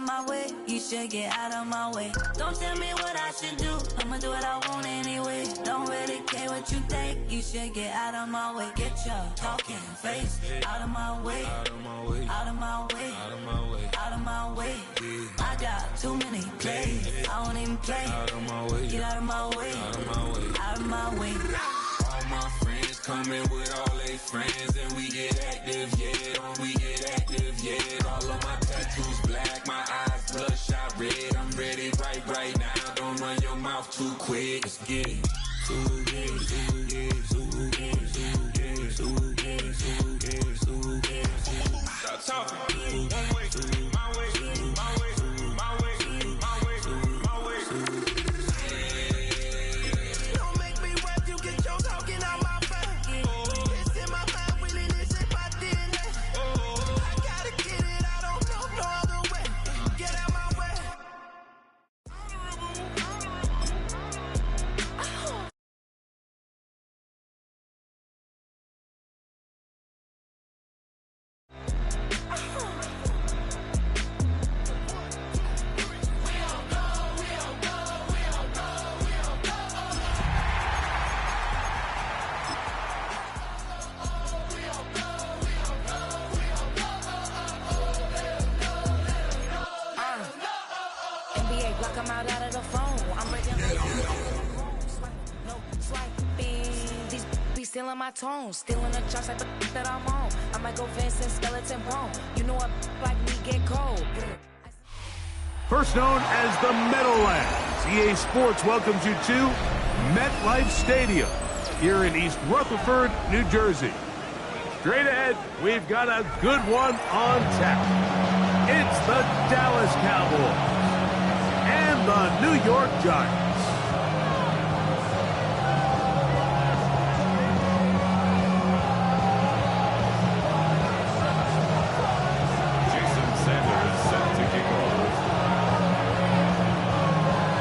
my way. You should get out of my way. Don't tell me what I should do. I'ma do what I want anyway. Don't really care what you think. You should get out of my way. Get your talking face out of my way. Out of my way. Out of my way. Out of my way. Out of my way. I got too many plays. I don't even play. Out of my way. Get out of my way. Out of my way. Out of my way. All my friends coming with all their friends, and we get active, yeah. Don't we get active, yeah. All of my tattoos black, my eyes bloodshot red. I'm ready right now. Don't run your mouth too quick. Let's get it. Stop talking. One way, my way, my way, my way, my way, my way. Don't make me rap, you get your talking out my face. It's in my mind, willing this in my DNA. I gotta get it, I don't know no other way. Get out my way. NBA, block them out of the phone. I'm breaking no swiping. These be stealing my tone, stealing the chops like the that I'm on. I might go Vincent Skeleton Bone. You know a like me get cold. First known as the Meadowlands, EA Sports welcomes you to MetLife Stadium here in East Rutherford, New Jersey. Straight ahead, we've got a good one on tap. It's the Dallas Cowboys and the New York Giants. Jason Sanders set to kick off.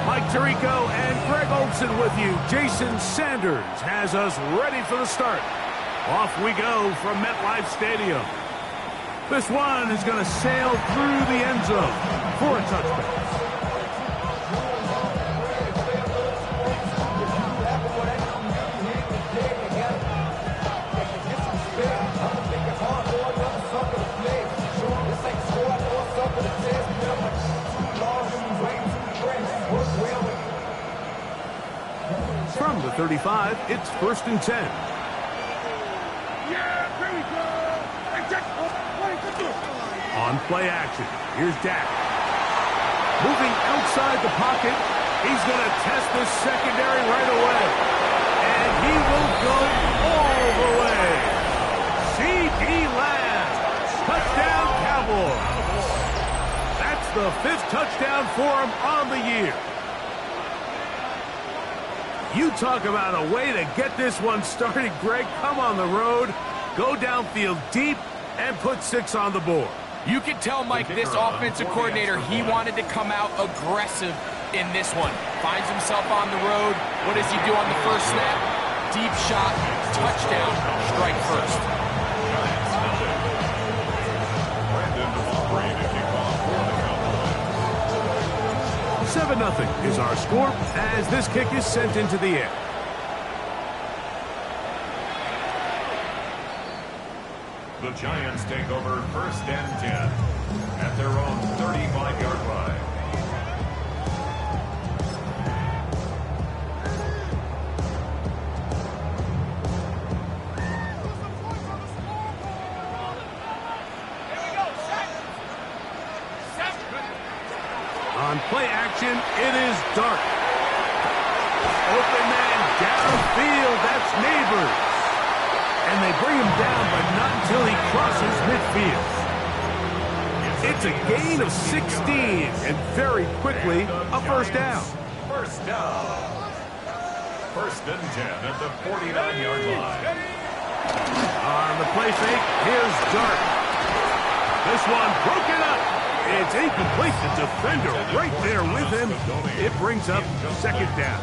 Mike Tirico and Greg Olson with you. Jason Sanders has us ready for the start. Off we go from MetLife Stadium. This one is going to sail through the end zone for a touchdown. From the 35, it's 1st and 10. On play action, here's Dak. Moving outside the pocket, he's going to test this secondary right away. And he will go all the way. C.D. Lamb, touchdown Cowboys. That's the 5th touchdown for him on the year. You talk about a way to get this one started, Greg. Come on the road, go downfield deep, and put 6 on the board. You can tell, Mike, this offensive coordinator, he wanted to come out aggressive in this one. Finds himself on the road. What does he do on the first snap? Deep shot, touchdown, strike first. 7-0 is our score as this kick is sent into the air. The Giants take over 1st and 10 at their own 35-yard line. On play action, it is Dart. Open man downfield, that's Neighbors. And they bring him down, but not until he crosses midfield. It's a gain of 16, and very quickly, a first down. First down. 1st and 10 at the 49-yard line. On the play fake, here's Dart. This one broken up. It's incomplete. The defender right there with him. It brings up 2nd down.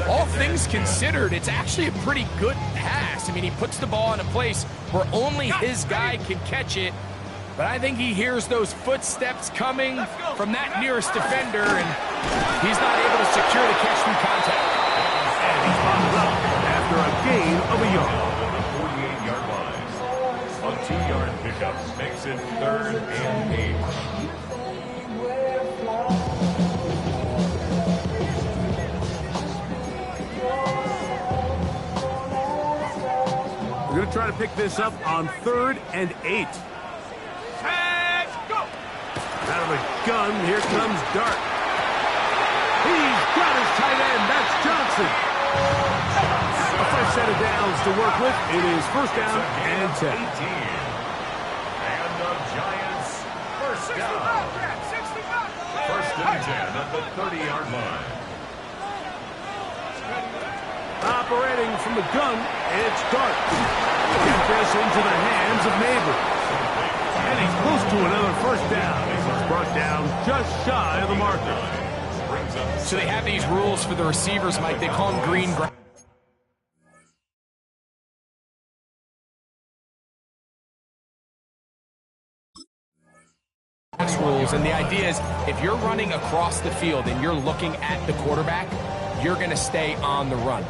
All things considered, it's actually a pretty good pass. I mean, he puts the ball in a place where only his guy can catch it. But I think he hears those footsteps coming from that nearest defender, and he's not able to secure the catch through contact. And he's bottled up after a gain of a yard. The 48-yard line. A 2-yard pickup makes it 3rd and 8. We're going to try to pick this up on 3rd and 8. Out of the gun, here comes Dart. He's got his tight end. That's Johnson. A fresh set of downs to work with. It is 1st down and 10. 18. And the Giants, 1st down. 1st and 10 at the 30-yard line. Operating from the gun, it's Dart. Get this into the hands of Neighbors. And he's close to another 1st down. He's brought down just shy of the marker. So they have these rules for the receivers, Mike. They call them green grass rules. And the idea is if you're running across the field and you're looking at the quarterback, you're going to stay on the run.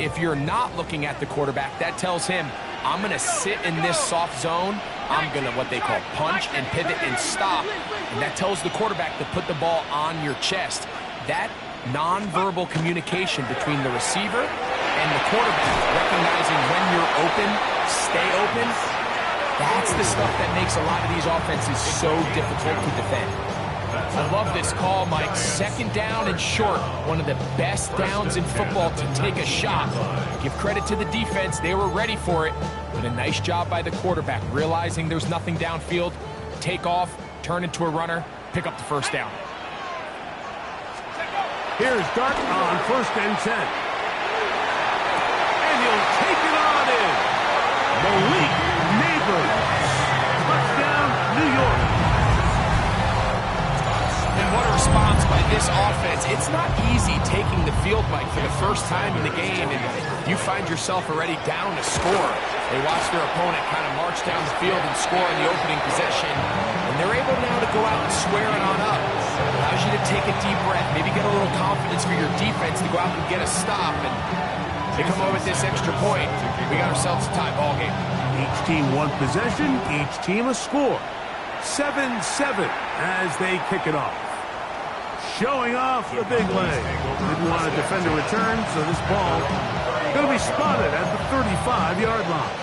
If you're not looking at the quarterback, that tells him, I'm going to sit in this soft zone. I'm going to what they call punch and pivot and stop. And that tells the quarterback to put the ball on your chest. That nonverbal communication between the receiver and the quarterback, recognizing when you're open, stay open, that's the stuff that makes a lot of these offenses so difficult to defend. I love this call, Mike. 2nd down and short. One of the best downs in football to take a shot. Give credit to the defense. They were ready for it. But a nice job by the quarterback, realizing there's nothing downfield. Take off, turn into a runner, pick up the 1st down. Here's Dart on 1st and 10. And he'll take it on in. Malik Neighbors. Touchdown, New York. And what a response by this offense. It's not easy taking the field, Mike, for the first time in the game, and you find yourself already down to score. They watch their opponent kind of march down the field and score in the opening possession, and they're able now to go out and square it on up. It allows you to take a deep breath, maybe get a little confidence for your defense to go out and get a stop, and they come over with this extra point. We got ourselves a tie ball game. Each team one possession, each team a score. 7-7 as they kick it off. Showing off the big leg. Didn't want to defend a return, so this ball going to be spotted at the 35-yard line.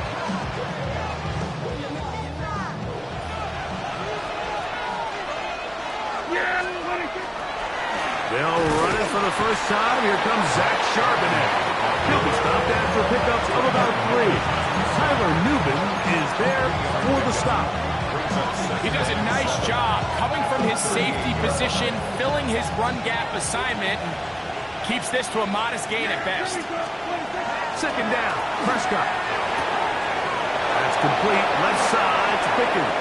They'll run it for the first time. Here comes Zach Charbonnet. He'll be stopped after pickups of about 3. Tyler Newman is there for the stop. He does a nice job coming from his safety position, filling his run gap assignment, and keeps this to a modest gain at best. 2nd down, Prescott. That's complete, left side to Pickens.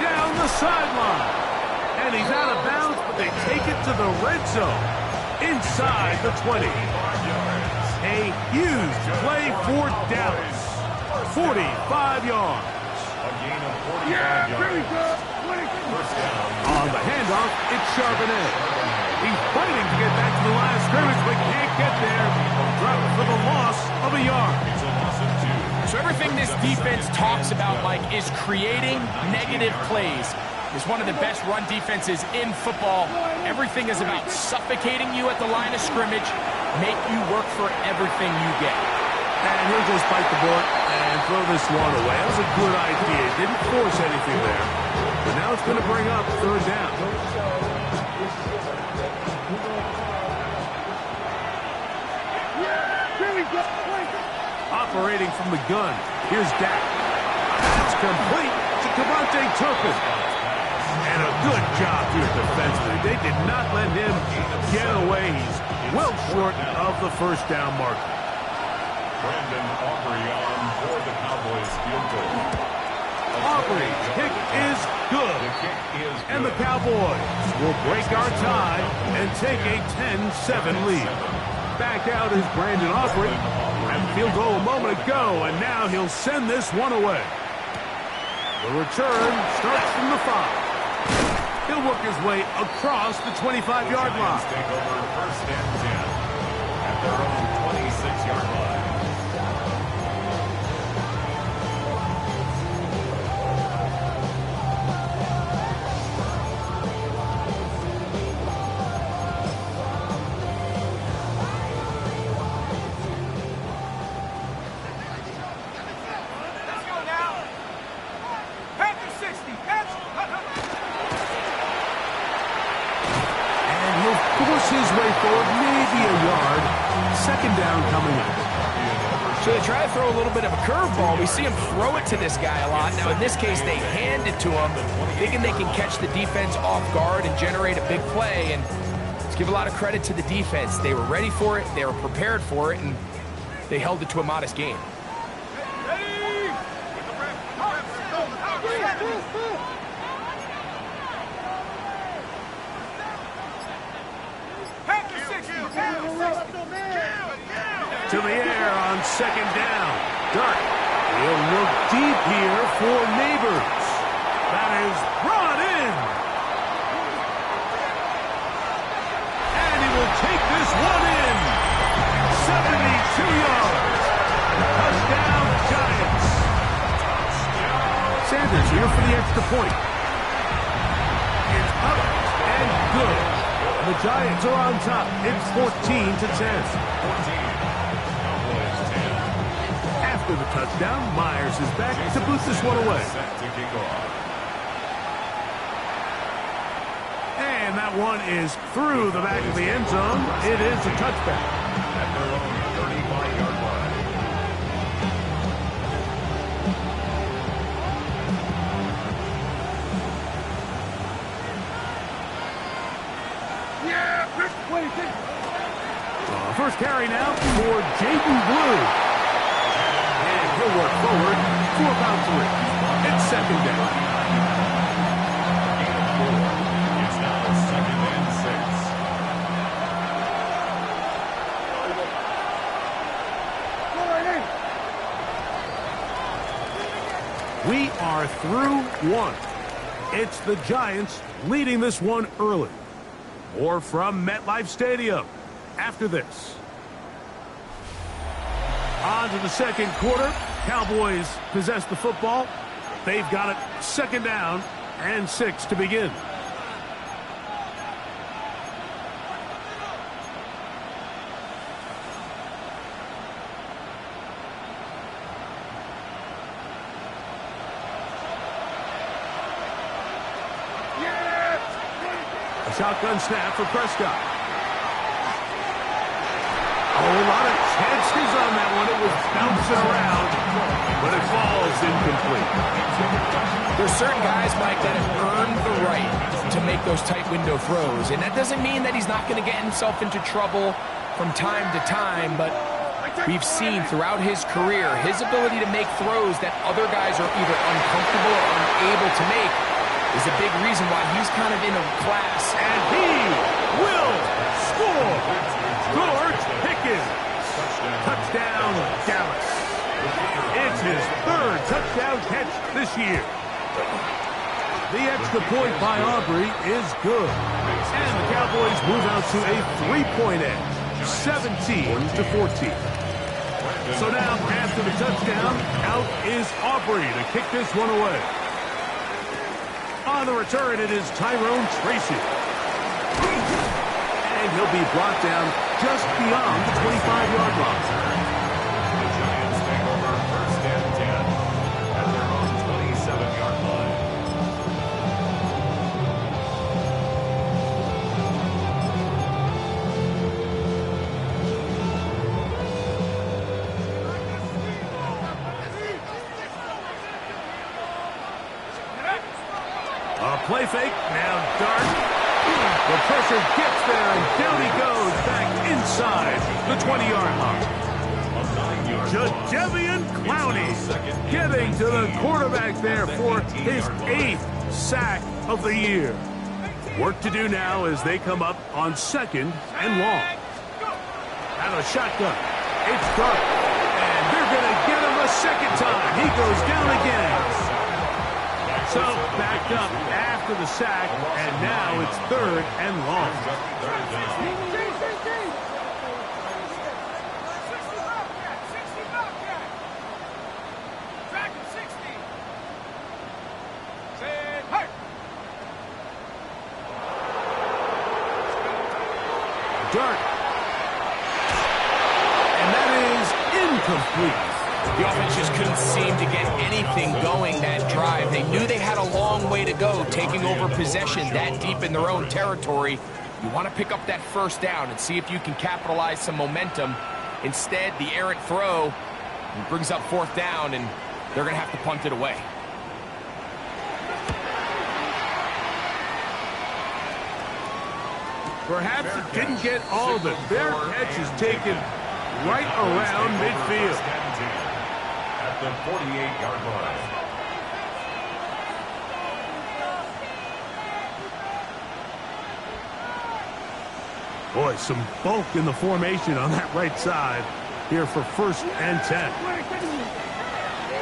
Down the sideline. And he's out of bounds, but they take it to the red zone. Inside the 20. A huge play for Dallas. 45 yards. Yeah, very good. On the handoff, it's Charbonnet. He's fighting to get back to the line of scrimmage, but can't get there. Drop for the loss of a yard. So everything this defense talks about, Mike, is creating negative plays. It's one of the best run defenses in football. Everything is about suffocating you at the line of scrimmage, make you work for everything you get. And he'll just bite the bullet and throw this one away. That was a good idea. Didn't force anything there. But now it's going to bring up 3rd down. Operating from the gun. Here's Dak. That's complete to Devontae Turpin. And a good job here defensively. They did not let him get away. He's well short of the 1st down marker. Brandon Aubrey on for the Cowboys field goal. Aubrey's kick is good. And the Cowboys will break our tie and take a 10-7 lead. Back out is Brandon Aubrey. Had the field goal a moment ago, and now he'll send this one away. The return starts from the 5. He'll work his way across the 25-yard line. Take over first and 10 at their own 26-yard line. His way forward, maybe a yard. Second down coming up. So they try to throw a little bit of a curveball. We see him throw it to this guy a lot. Now, in this case, they hand it to him, thinking they can catch the defense off guard and generate a big play. And let's give a lot of credit to the defense. They were ready for it, they were prepared for it, and they held it to a modest game. To the air on second down. Dart. He'll look deep here for Neighbors. That is brought in. And he will take this one in. 72 yards. Touchdown, Giants. Sanders here for the extra point. It's up and good. The Giants are on top. It's 14-10. After the touchdown, Myers is back to boot this one away. And that one is through the back of the end zone. It is a touchback. At their own 35-yard line. First carry now for Jaden Blue. And he'll work forward to about 3. It's second down. It's now second and 6. We are through one. It's the Giants leading this one early. More from MetLife Stadium after this. On to the second quarter. Cowboys possess the football. They've got it second down and 6 to begin. A shotgun snap for Prescott. Oh, a lot of chances on that one. It was bouncing around, but it falls incomplete. There's certain guys, Mike, that have earned the right to make those tight window throws. And that doesn't mean that he's not going to get himself into trouble from time to time, but we've seen throughout his career his ability to make throws that other guys are either uncomfortable or unable to make is a big reason why he's kind of in a class. And he will score. George Pickens. Touchdown, Dallas. It's his third touchdown catch this year. The extra point by Aubrey is good. And the Cowboys move out to a 3-point edge, 17-14. So now, after the touchdown, out is Aubrey to kick this one away. On the return, it is Tyrone Tracy. And he'll be brought down just beyond the 25-yard line. The Giants take over first and 10 at their own 27-yard line. A play fake, now Dart. The pressure gets there, and down he goes back inside the 20-yard line. Jadeveon Clowney getting to the quarterback there for his 8th sack of the year. Work to do now as they come up on second and long. Out of shotgun, it's Dart, and they're going to get him a second time. He goes down again. So, backed up after the sack, and now it's 3rd and long. Dart. And that is incomplete. The offense just couldn't seem to get anything going that drive. They knew they had a long way to go, taking over possession that deep in their own territory. You want to pick up that first down and see if you can capitalize some momentum. Instead, the errant throw brings up 4th down, and they're going to have to punt it away. Perhaps it didn't get all of it. Their catch is taken right around midfield. At the 48-yard line. Boy, some bulk in the formation on that right side here for 1st and 10.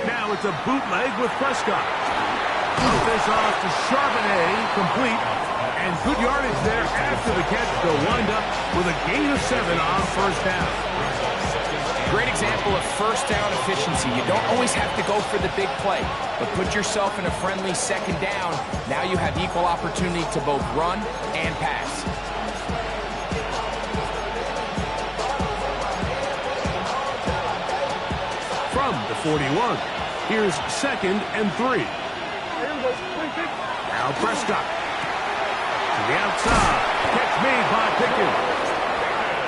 Now it's a bootleg with Prescott. Put this off to Charbonnet, complete. And good yardage there after the catch. They'll wind up with a gain of 7 on 1st down. Great example of 1st down efficiency. You don't always have to go for the big play, but put yourself in a friendly 2nd down. Now you have equal opportunity to both run and pass. From the 41, here's 2nd and 3. Now Prescott. To the outside. Catch made by Pickens.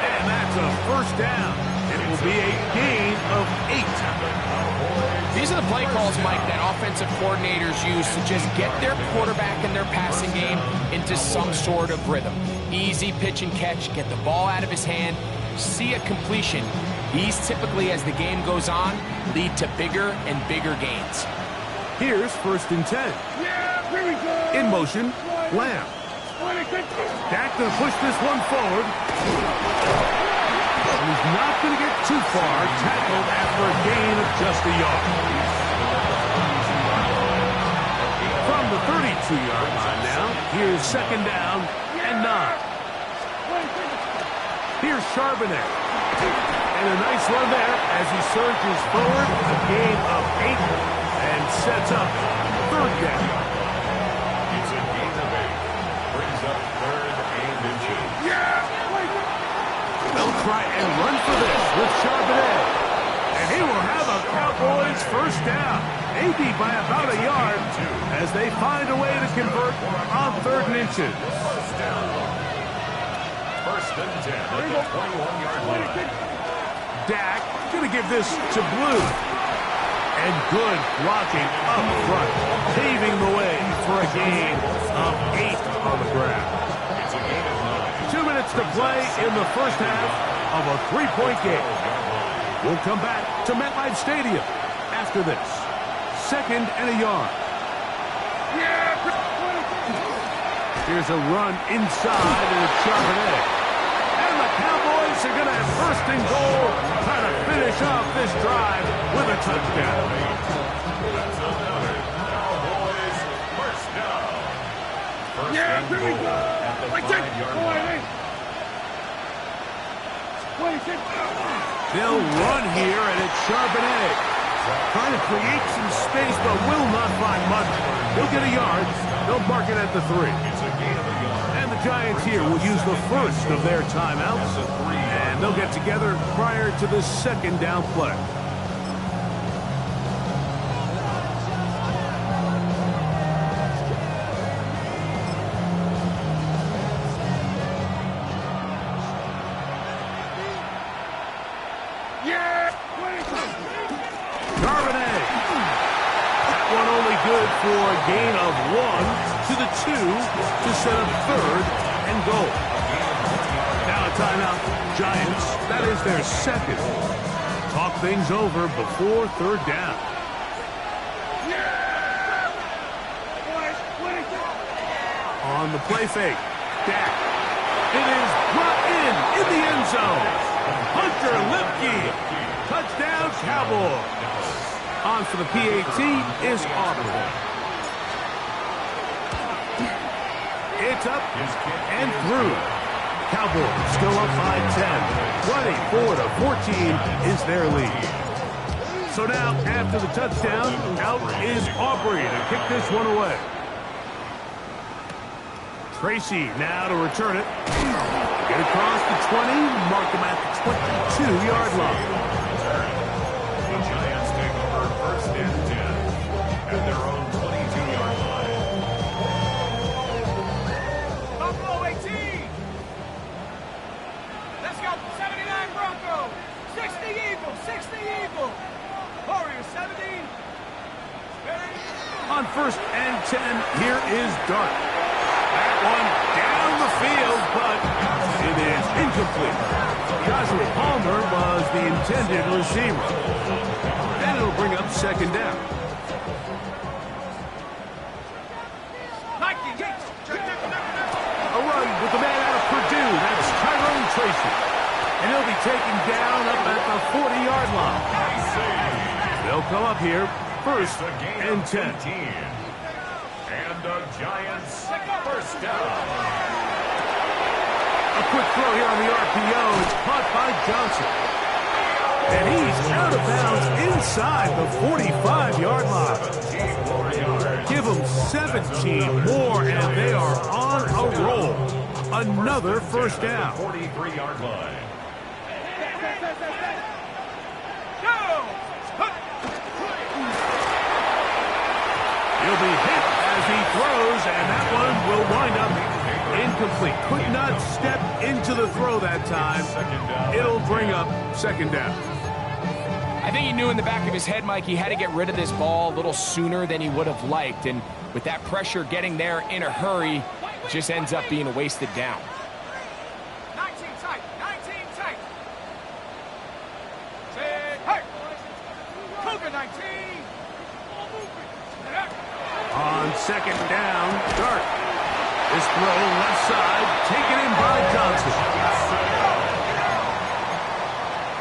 And that's a 1st down. It will be a gain of 8. These are the play calls, Mike, that offensive coordinators use to just get their quarterback and their passing game into some sort of rhythm. Easy pitch and catch, get the ball out of his hand, see a completion. These typically, as the game goes on, lead to bigger and bigger gains. Here's 1st and 10. In motion, Lamb. Dak going to push this one forward. He's not going to get too far, tackled after a gain of just a yard. From the 32-yard line now, here's 2nd down and 9. Here's Charbonnet. And a nice run there as he surges forward, a gain of 8, and sets up 3rd down. It's a gain of 8. Brings up 3rd and inches. They'll try and run for this with Charbonnet. And he will have a Cowboys 1st down, maybe by about a yard, as they find a way to convert on 3rd and inches. 1st and 10 at the 21-yard line. Dak going to give this to Blue. And good blocking up front, paving the way for a gain of 8 on the ground. It's a gain of 9. 2 minutes to play in the 1st half of a 3-point game. We'll come back to MetLife Stadium after this. 2nd and a yard. Here's a run inside, and it's Charbonnet. And the Cowboys are going to have 1st and goal, trying to finish off this drive with a touchdown. That's another Cowboys 1st down. 1st and goal at the 5-yard line. They'll run here, and it's Charbonnet. Trying to create some space, but will not find much. He'll get a yard. They'll mark it at the 3. It's a gain of a yard. And the Giants here will use the 1st of their timeouts. And they'll get together prior to the 2nd down play. Charbonnet. That one only good for a gain of 1 to the 2 to set up 3rd and goal. Now a timeout. Giants, that is their 2nd. Talk things over before 3rd down. On the play fake. Dak. It is brought in the end zone. Hunter Lipke. Touchdown, Cowboys. On for the PAT is Auburn. It's up and through. Cowboys still up by 10. 24-14 is their lead. So now, after the touchdown, out is Aubrey to kick this one away. Tracy now to return it. Get across the 20, mark them at the 22-yard line. The Giants take over first and 10 at their own 22-yard line. Buffalo 18. Let's go. 79 Broncos. 60 Eagles. 60 Eagles. Warriors 17. On first and 10, here is Dart. That one down the field, but it is incomplete. Joshua Palmer was the intended receiver. And it'll bring up second down. A run with the man out of Purdue. That's Tyrone Tracy. And he'll be taken down up at the 40-yard line. They'll come up here first and 10. And the Giants first down. A quick throw here on the RPO. It's caught by Johnson. And he's out of bounds inside the 45-yard line. Give them 17 more, and they are on a roll. Another first down. 43-yard line. He'll be hit as he throws, and that one will wind up incomplete. Could not step into the throw that time. It'll bring up second down. I think he knew in the back of his head, Mike, he had to get rid of this ball a little sooner than he would have liked. And with that pressure getting there in a hurry, it just ends up being a wasted down. 19 tight. 19 tight. Say, hey. Cougar 19. On second down, Dart. This throw left side, taken in by Johnson.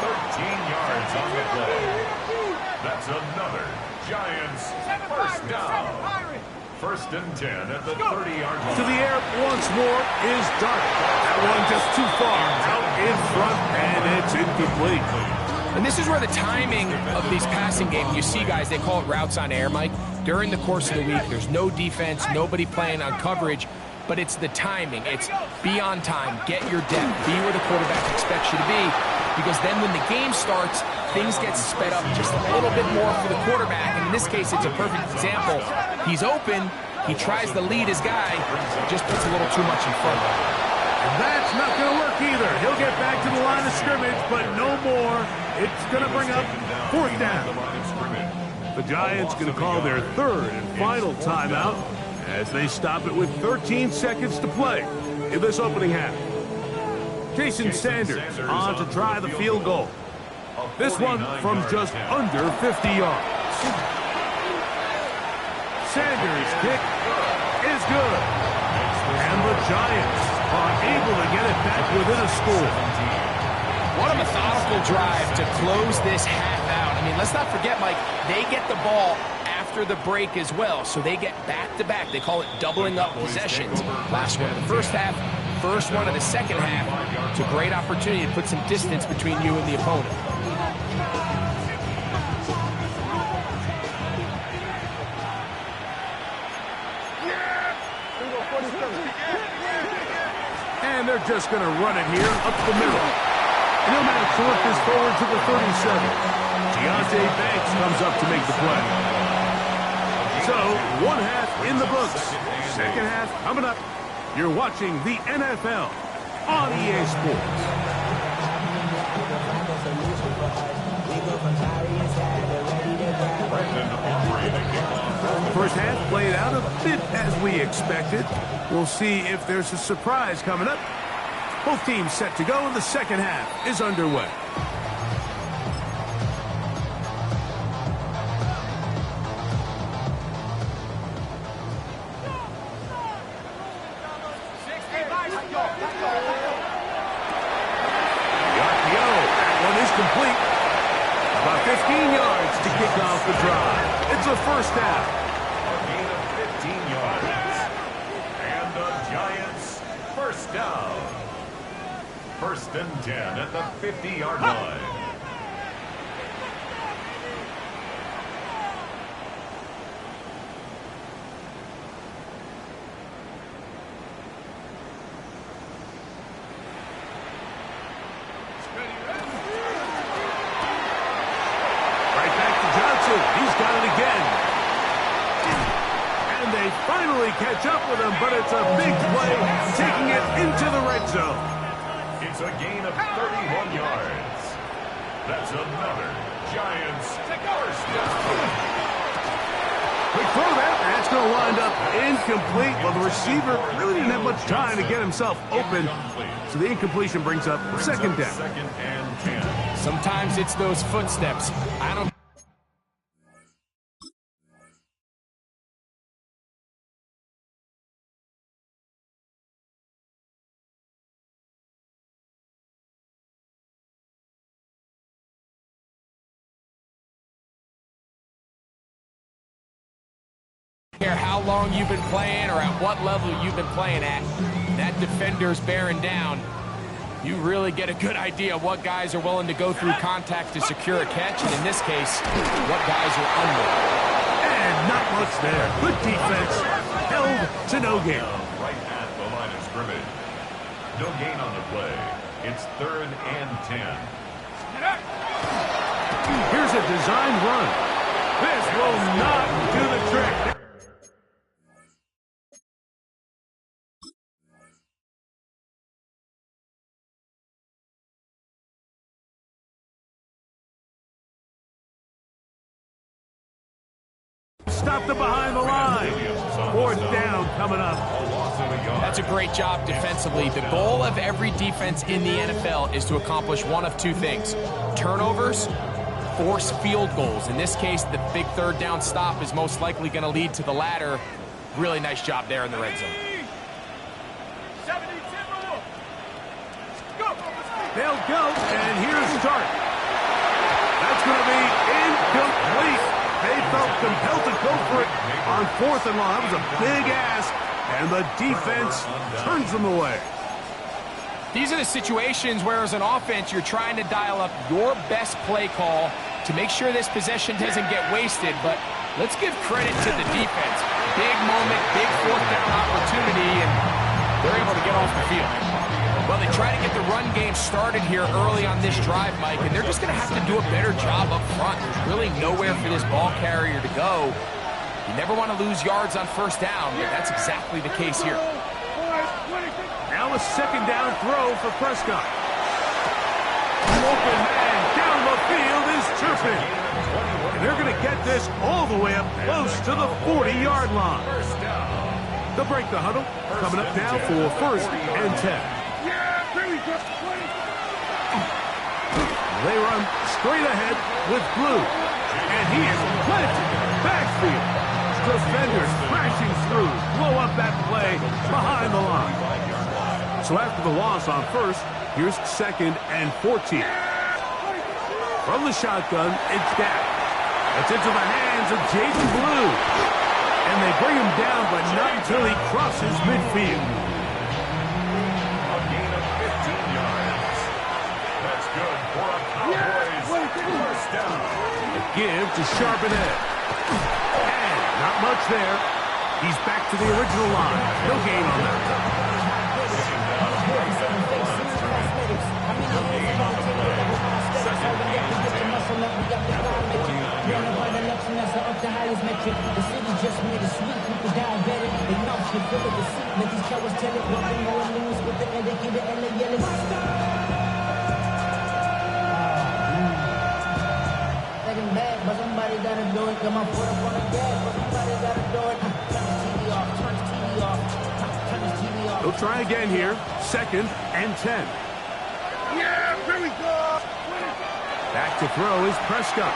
13 yards on the play. That's another Giants first down. First and 10 at the 30-yard line. To the air once more is Dart. That one just too far. Out in front, and it's incomplete. And this is where the timing of these passing games, you see guys, they call it routes on air, Mike. During the course of the week, there's no defense, nobody playing on coverage, but it's the timing. It's be on time, get your depth, be where the quarterback expects you to be, because then when the game starts, things get sped up just a little bit more for the quarterback. And in this case, it's a perfect example. He's open, he tries to lead his guy, just puts a little too much in front of him. And that's not going to work either. He'll get back to the line of scrimmage, but no more. It's going to bring up fourth down. The Giants going to call their third and final timeout as they stop it with 13 seconds to play in this opening half. Jason Sanders on to try the field goal. This one from just under 50 yards. Sanders' kick is good. And the Giants are able to get it back within a score. What a methodical drive to close this half out. I mean, let's not forget, Mike, they get the ball after the break as well, so they get back-to-back. They call it doubling up possessions. Last one of the first half, first one of the second half. It's a great opportunity to put some distance between you and the opponent. And they're just going to run it here up the middle. And he'll manage to work this forward to the 37. Deontay Banks comes up to make the play. So, one half in the books. Second half coming up. You're watching the NFL on EA Sports. First half played out a bit as we expected. We'll see if there's a surprise coming up. Both teams set to go, and the second half is underway. The RPO, that one is complete. About 15 yards to kick off the drive. It's a first down. A gain of 15 yards. And the Giants first down. First and 10 at the 50-yard line. He's got it again. And they finally catch up with him, but it's a big play, taking it into the red zone. It's a gain of 31 yards. That's another Giants first down. Quick throw there. That's going to wind up incomplete. Well, the receiver really didn't have much time to get himself open. So the incompletion brings up second down. Second and 10. Sometimes it's those footsteps. I don't care how long you've been playing or at what level you've been playing at. That defender's bearing down. You really get a good idea of what guys are willing to go through contact to secure a catch, and in this case, what guys are under. And not much there. Good defense. Held to no gain. Right at the line of scrimmage. No gain on the play. It's third and 10. Here's a design run. This will not do the trick. Stopped it behind the line. Fourth down coming up. That's a great job defensively. The goal of every defense in the NFL is to accomplish one of two things: turnovers, force field goals. In this case, the big third down stop is most likely going to lead to the latter. Really nice job there in the red zone. They'll go, and here's the start. That's going to be incomplete. They felt compelled to go for it on fourth and long. That was a big ask, and the defense turns them away. These are the situations where, as an offense, you're trying to dial up your best play call to make sure this possession doesn't get wasted. But let's give credit to the defense. Big moment, big fourth down opportunity, and they're able to get off the field. Well, they try to get the run game started here early on this drive, Mike, and they're just going to have to do a better job up front. There's really nowhere for this ball carrier to go. You never want to lose yards on first down, but that's exactly the case here. Now a second down throw for Prescott. Open man down the field is Turpin. And they're going to get this all the way up close to the 40-yard line. They'll break the huddle. Coming up now for first and 10. They run straight ahead with Blue. And he is planted backfield. Defenders crashing through. Blow up that play behind the line. So after the loss on first, here's second and 14. From the shotgun, it's Dak. It's into the hands of Jaden Blue. And they bring him down, but not until he crosses midfield. A gain of 15 yards. That's good for a Cowboys first down. A give to Charbonnet. And not much there. He's back to the original line. No gain on that. Somebody gotta do it. Come on, put up on the gas, but somebody gotta do it. Turn the TV off, turn the TV off, turn the TV off. They'll try again here. Second and 10. Yeah, here we go. Back to throw is Prescott.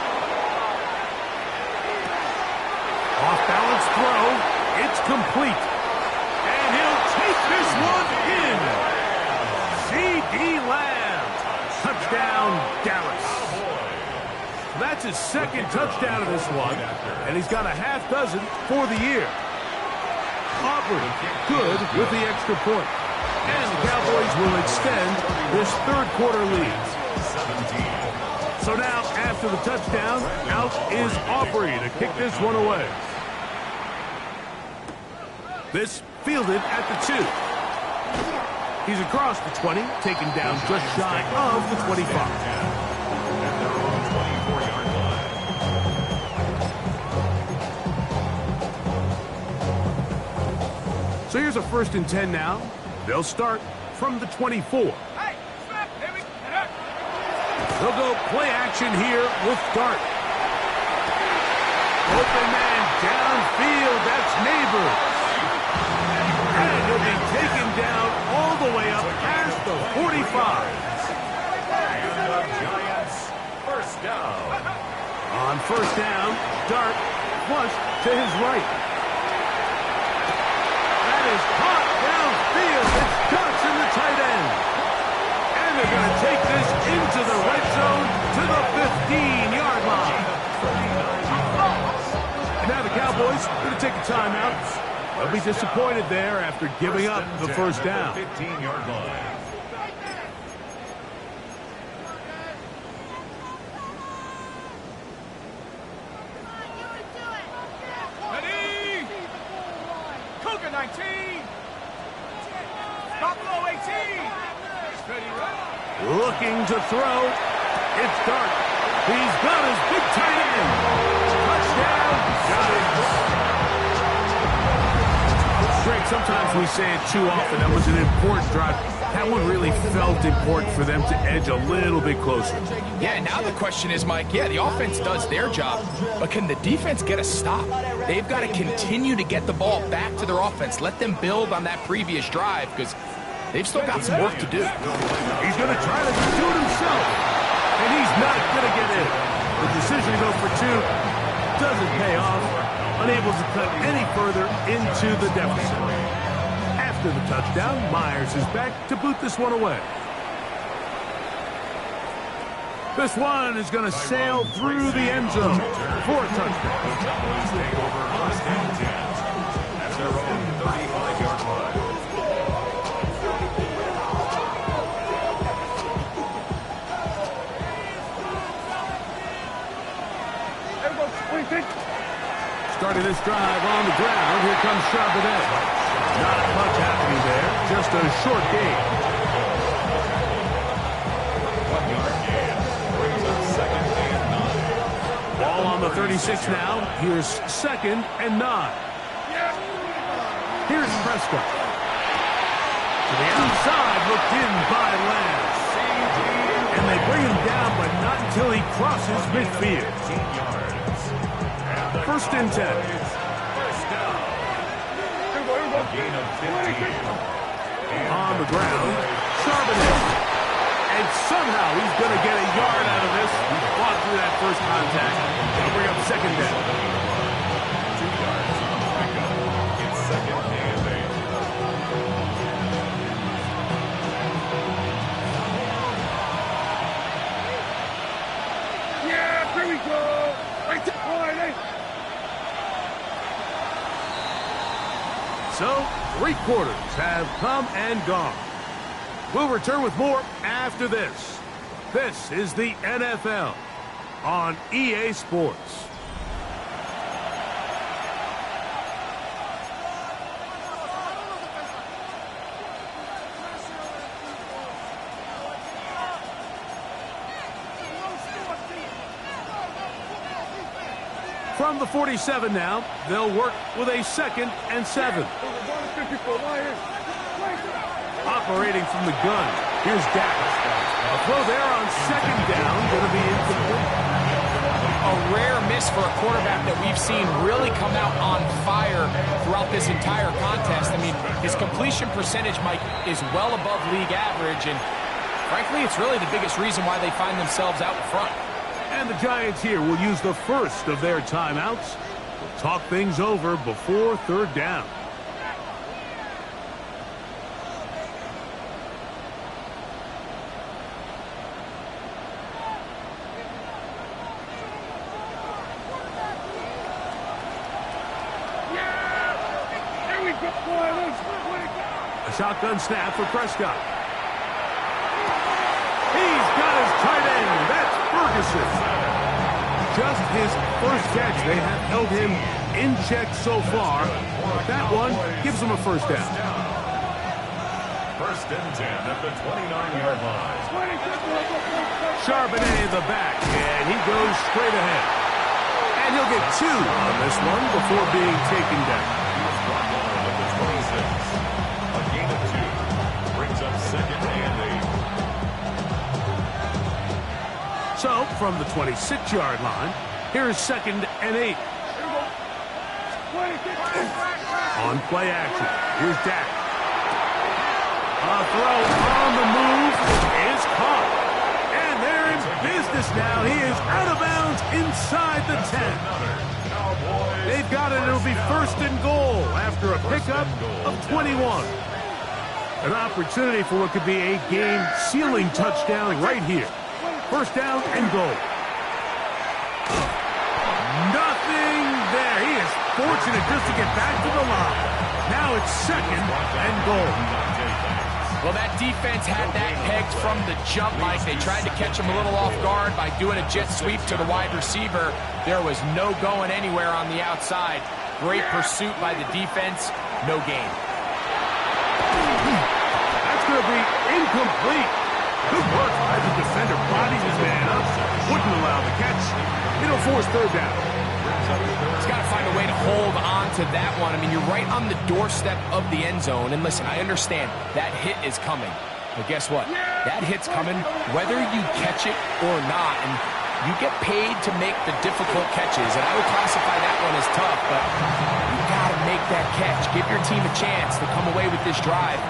Off balance throw. It's complete. And he'll take this one in. C.D. Lamb. Touchdown, Dallas. That's his second touchdown of this one, and he's got a half dozen for the year. Auburn good with the extra point. And the Cowboys will extend this third quarter lead. So now, after the touchdown, out is Aubrey to kick this one away. This fielded at the 2. He's across the 20, taken down just shy of the 25. So here's a 1st and 10 now. They'll start from the 24. They'll go play action here with Dart. Open man downfield. That's Neighbors. And he'll be taken down all the way up past the 45. And the Giants, first down. On 1st down, Dart flush to his right. That is caught downfield. It's Johnson, the tight end. And they're going to take this into the red zone to the 15-yard line. Now the Cowboys going to take a timeout. They'll be disappointed there after giving up the 1st down. 15-yard line. Ready? Cougar 19. Buffalo 18. Ready, right? Looking to throw. It's Dart. He's got his big tight end. Touchdown, Giants. Greg, sometimes we say it too often. That was an important drive. That one really felt important for them to edge a little bit closer. Yeah, now the question is, Mike, yeah, the offense does their job, but can the defense get a stop? They've got to continue to get the ball back to their offense. Let them build on that previous drive because they've still got some work to do. He's going to try to do it himself, and he's not going to get in. The decision to go for 2 doesn't pay off, unable to cut any further into the deficit. After the touchdown, Myers is back to boot this one away. This one is going to sail through the end zone for a touchdown. At their own 35-yard line. Starting this drive on the ground, here comes Charbonnet. Not much happening there, just a short gain. 1-yard gain. Brings up 2nd and 9. Ball on the 36 now. Here's 2nd and 9. Here's Prescott. To the outside, looked in by Lance. And they bring him down, but not until he crosses midfield. 15 yards. 1st and 10. First down. A gain of 15. On the ground, Charbonnet. And somehow he's going to get a yard out of this. He fought through that first contact. They'll bring up 2nd down. 2 yards on the pickup. It's 2nd and 8. Yeah, here we go. Right to point. So, 3 quarters have come and gone. We'll return with more after this. This is the NFL on EA Sports. From the 47 now, they'll work with a 2nd and 7. Operating from the gun, here's Dak. A throw there on 2nd down, going to be incomplete. A rare miss for a quarterback that we've seen really come out on fire throughout this entire contest. I mean, his completion percentage, Mike, is well above league average, and frankly, it's really the biggest reason why they find themselves out in front. And the Giants here will use the first of their timeouts. We'll talk things over before 3rd down. shotgun snap for Prescott. He's got his tight end. That's Ferguson. Just his first catch. They have held him in check so far. That one gives him a first down. First and 10 at the 29-yard line. Charbonnet in the back, and he goes straight ahead. And he'll get 2 on this one before being taken down. He was brought down at the 26. A gain of 2 brings up second and 8. So, from the 26-yard line, here is second and 8. On play action, here's Dak. A throw on the move is caught. And they're in business now. He is out of bounds inside the 10. They've got it. It'll be first and goal after a pickup of 21. An opportunity for what could be a game-sealing touchdown right here. First down and goal. Nothing there. He is fortunate just to get back to the line. Now it's second and goal. Well, that defense had that pegged from the jump, Mike. They tried to catch him a little off guard by doing a jet sweep to the wide receiver. There was no going anywhere on the outside. Great pursuit by the defense. No gain. That's going to be incomplete. Good work by the defender. Bodied his man up. Wouldn't allow the catch. It'll force third down. He's got to find a way to hold on to that one. I mean, you're right on the doorstep of the end zone. And listen, I understand that hit is coming. But guess what? That hit's coming whether you catch it or not. And you get paid to make the difficult catches. And I would classify that one as tough. But you got to make that catch. Give your team a chance to come away with this drive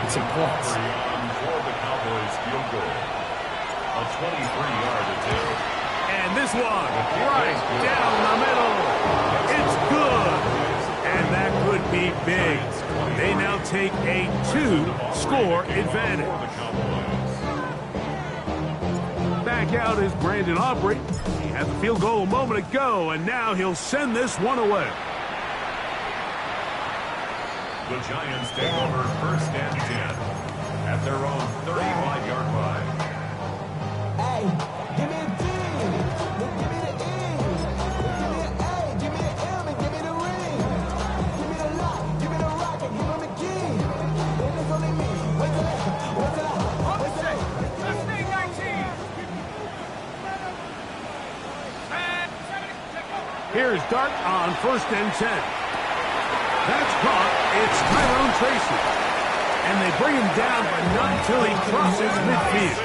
with some points. For the Cowboys field goal. A 23-yard attempt. And this one, right down the middle. It's good. And that could be big. They now take a 2-score advantage. Back out is Brandon Aubrey. He had the field goal a moment ago, and now he'll send this one away. The Giants take over first and 10 at their own 35-yard line. Hey, give me a D. Give me the E. Give me an A. Give me an M and give me the ring. Give me the lock. Give me the rock and give me the key. And it's only me. Wait till that. Wait till that. Wait till that. Let's stay 19. Here's Dart on first and 10. That's caught. It's Tyrone Tracy. And they bring him down, but not until he crosses midfield.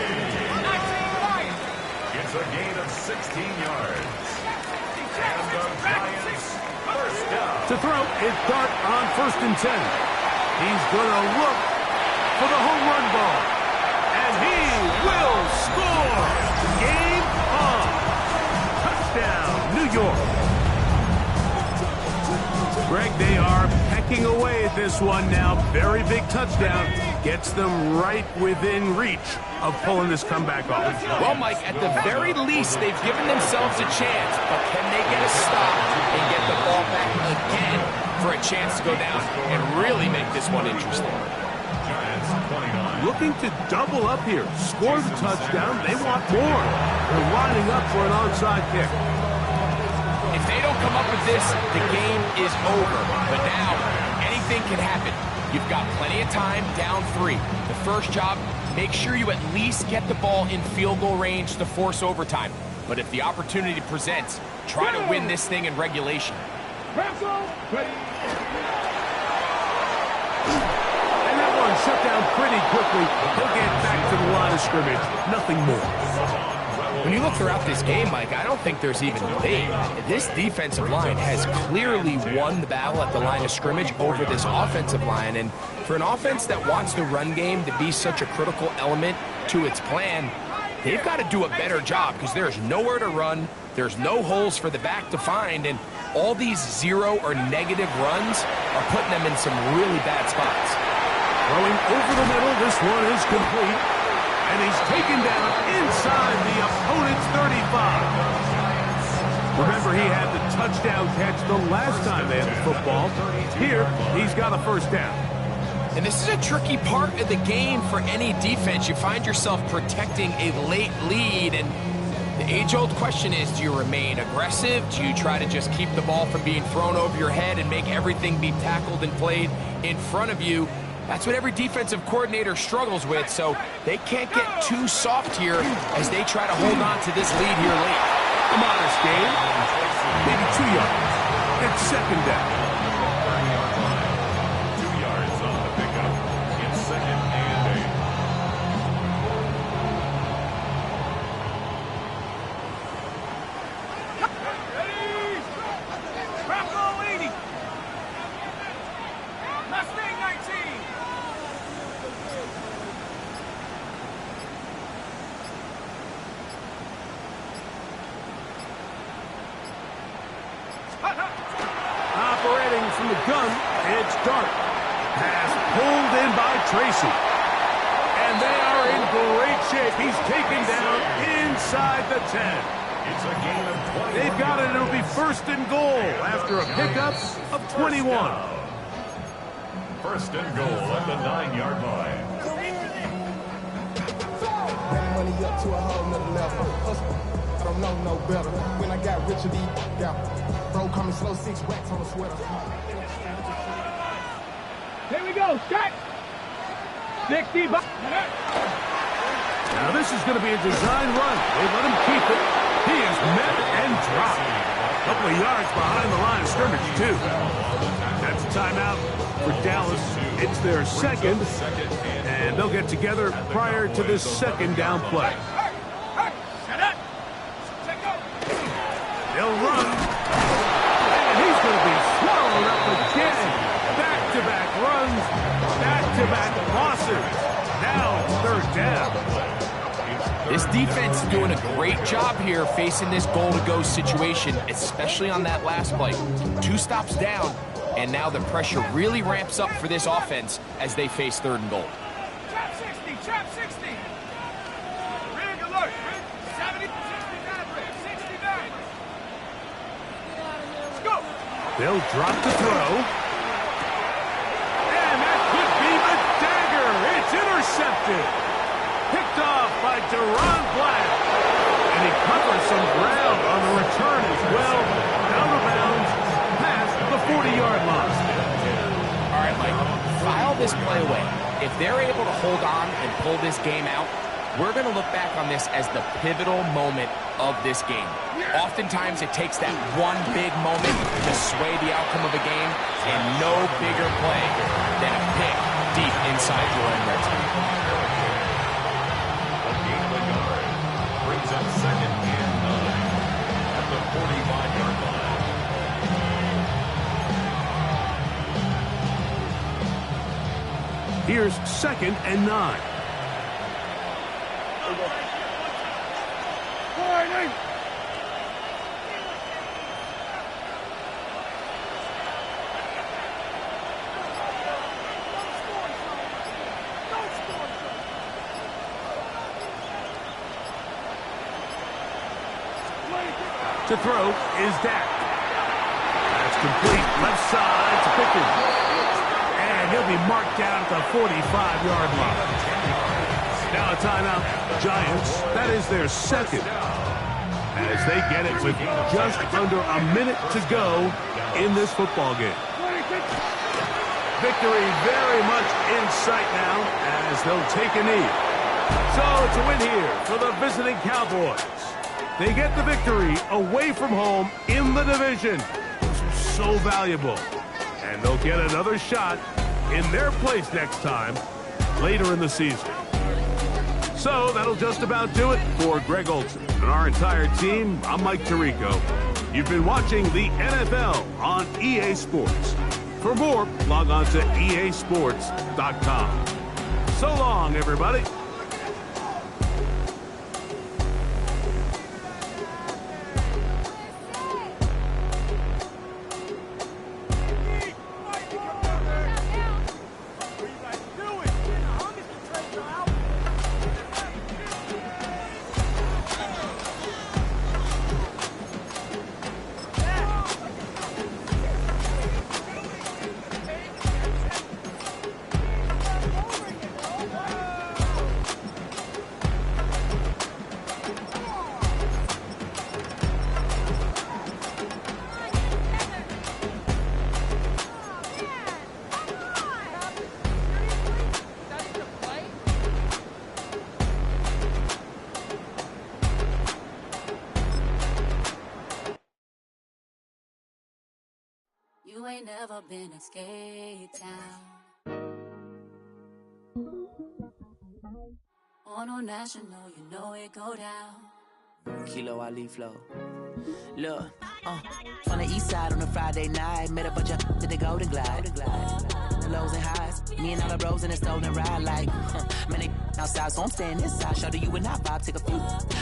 It's a gain of 16 yards. And the Giants first down. To throw, it's Dart on first and 10. He's going to look for the home run ball. And he will score. Game on. Touchdown, New York. Greg, they are pecking away at this one now. Very big touchdown. Gets them right within reach of pulling this comeback off. Well, Mike, at the very least, they've given themselves a chance. But can they get a stop and get the ball back again for a chance to go down and really make this one interesting? Giants 29. Looking to double up here. Score the touchdown. They want more. They're lining up for an onside kick. If they don't come up with this, the game is over. But now, anything can happen. You've got plenty of time, down 3. The first job, make sure you at least get the ball in field goal range to force overtime. But if the opportunity presents, try to win this thing in regulation. And that one shut down pretty quickly. He'll get back to the line of scrimmage. Nothing more. When you look throughout this game, Mike, I don't think there's even debate. This defensive line has clearly won the battle at the line of scrimmage over this offensive line. And for an offense that wants the run game to be such a critical element to its plan, they've got to do a better job because there's nowhere to run. There's no holes for the back to find. And all these 0 or negative runs are putting them in some really bad spots. Throwing over the middle, this one is complete. And he's taken down inside the opponent's 35. Remember, he had the touchdown catch the last time they had the football. Here, he's got a first down. And this is a tricky part of the game for any defense. You find yourself protecting a late lead, and the age-old question is, do you remain aggressive? Do you try to just keep the ball from being thrown over your head and make everything be tackled and played in front of you? That's what every defensive coordinator struggles with, so they can't get too soft here as they try to hold on to this lead here late. A modest game, maybe 2 yards. It's second down. 2 yards on the pickup. It's second and 8. Ready? Bravo 80. Mustang 19. Operating from the gun, it's Dart. Pass pulled in by Tracy. And they are in great shape. He's taken down inside the 10. It's a gain of 20. They've got it. It'll be first and goal after a pickup of 21. First and goal at the 9-yard line. Money up to a whole nother level. I don't know no better. When I got rich, got bro coming slow, 6 racks on a sweater. Here we go. Shot. 60. Now this is going to be a design run. They let him keep it. He is met and dropped. A couple of yards behind the line of scrimmage, too. That's a timeout for Dallas. It's their second, and they'll get together prior to this second down play. They'll run, and he's going to be swallowed up again. Back-to-back runs, back-to-back losses. Now it's third down. This defense is doing a great job here facing this goal-to-go situation, especially on that last play. 2 stops down, and now the pressure really ramps up for this offense as they face third and goal. Trap 60. Trap 60. Rig alert. 70. 69. 69. Let's go. They'll drop the throw. And that could be the dagger. It's intercepted. Picked off by Deron Black. And he covers some ground on the return as well. Out of bounds, past the 40-yard line. All right, Mike, file this play away. If they're able to hold on and pull this game out, we're going to look back on this as the pivotal moment of this game. Oftentimes, it takes that one big moment to sway the outcome of a game, and no bigger play than a pick deep inside your own red zone. Brings up second and 9 at the 45-yard line. Here's second and 9. To throw is Dak. That's complete left side to Pickens. And he'll be marked down at the 45-yard line. Now a timeout. Giants, that is their second. As they get it with just under a minute to go in this football game. Victory very much in sight now as they'll take a knee. So it's a win here for the visiting Cowboys. They get the victory away from home in the division. So valuable. And they'll get another shot in their place next time later in the season. So that'll just about do it for Greg Olson and our entire team. I'm Mike Tirico. You've been watching the NFL on EA Sports. For more, log on to easports.com. So long, everybody. you ain't never been in Skate Town. On no national, you know it go down. Kilo Ali Flow. Look, from the east side on a Friday night, met a bunch of to the Golden Glide. The lows and highs, me and all the bros in a stolen ride like, man, they outside, so I'm staying inside. Show you and I vibe, take a few,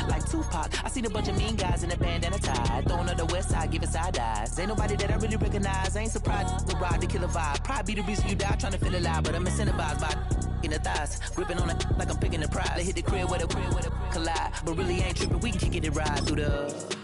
like Tupac. I seen a bunch of mean guys in a bandana tie, throwing up the west side, giving side eyes. Ain't nobody that I really recognize, I ain't surprised to ride the killer vibe. Probably be the reason you die trying to feel alive, but I'm incentivized by in the thighs, gripping on it like I'm picking the prize. They hit the crib with a collide, but really ain't tripping. We can kick it and ride through the